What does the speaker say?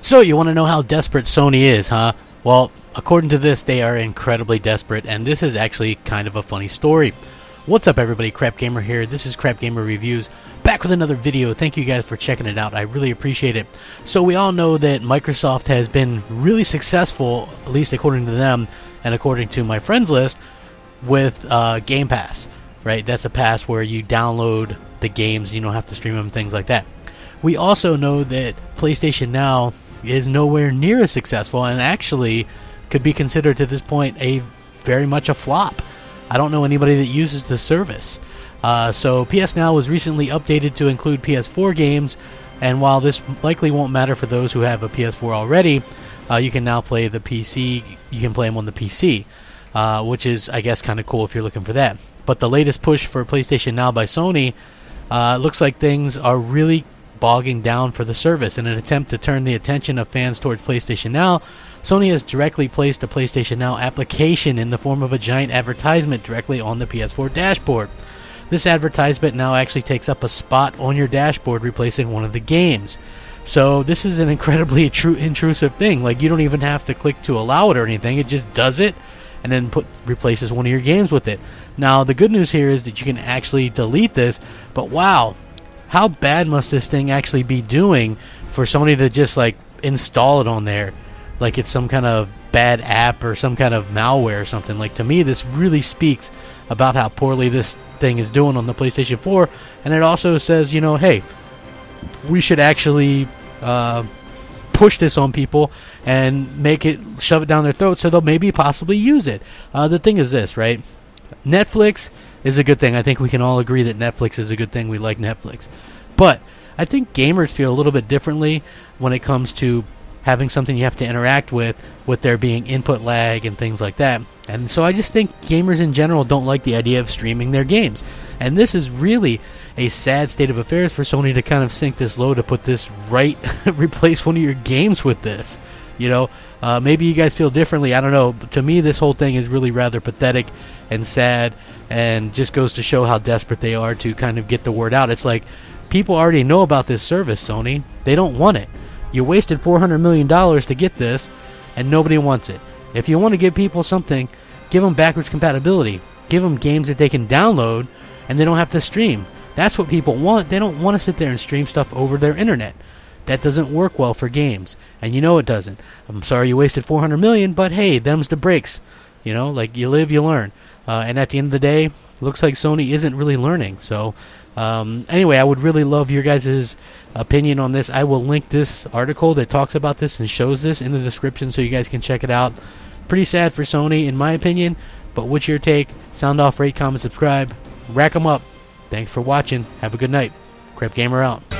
So you want to know how desperate Sony is, huh? Well, according to this, they are incredibly desperate, and this is actually kind of a funny story. What's up, everybody? Crapgamer here. This is Crapgamer Reviews, back with another video. Thank you guys for checking it out. I really appreciate it. So we all know that Microsoft has been really successful, at least according to them and according to my friends list, with Game Pass, right? That's a pass where you download the games, you don't have to stream them, things like that. We also know that PlayStation Now is nowhere near as successful and actually could be considered to this point very much a flop. I don't know anybody that uses the service. So PS Now was recently updated to include PS4 games, and while this likely won't matter for those who have a PS4 already, you can now play the PC. You can play them on the PC, which is, I guess, kind of cool if you're looking for that. But the latest push for PlayStation Now by Sony looks like things are really bogging down for the service. In an attempt to turn the attention of fans towards PlayStation Now, Sony has directly placed a PlayStation Now application in the form of a giant advertisement directly on the PS4 dashboard. This advertisement now actually takes up a spot on your dashboard, replacing one of the games. So this is an incredibly intrusive thing. Like, you don't even have to click to allow it or anything. It just does it and then replaces one of your games with it. Now, the good news here is that you can actually delete this, but wow, how bad must this thing actually be doing for Sony to just like install it on there like it's some kind of bad app or some kind of malware or something? Like, to me, this really speaks about how poorly this thing is doing on the PlayStation 4, and it also says, you know, hey, we should actually push this on people and shove it down their throat so they'll maybe possibly use it. The thing is this, right? Netflix is a good thing. I think we can all agree that Netflix is a good thing. We like Netflix. But I think gamers feel a little bit differently when it comes to having something you have to interact with there being input lag and things like that. And so I just think gamers in general don't like the idea of streaming their games. And this is really a sad state of affairs for Sony to kind of sink this low to put this right, replace one of your games with this. You know, maybe you guys feel differently. I don't know. But to me, this whole thing is really rather pathetic and sad, and just goes to show how desperate they are to kind of get the word out. It's like, people already know about this service, Sony. They don't want it. You wasted $400 million to get this, and nobody wants it. If you want to give people something, give them backwards compatibility. Give them games that they can download, and they don't have to stream. That's what people want. They don't want to sit there and stream stuff over their internet. That doesn't work well for games, and you know it doesn't. I'm sorry you wasted $400 million, but hey, them's the breaks. You know, like, you live, you learn. And at the end of the day, looks like Sony isn't really learning. So anyway, I would really love your guys' opinion on this. I will link this article that talks about this and shows this in the description so you guys can check it out. Pretty sad for Sony, in my opinion, but what's your take? Sound off, rate, comment, subscribe. Rack 'em up. Thanks for watching. Have a good night. Crapgamer out.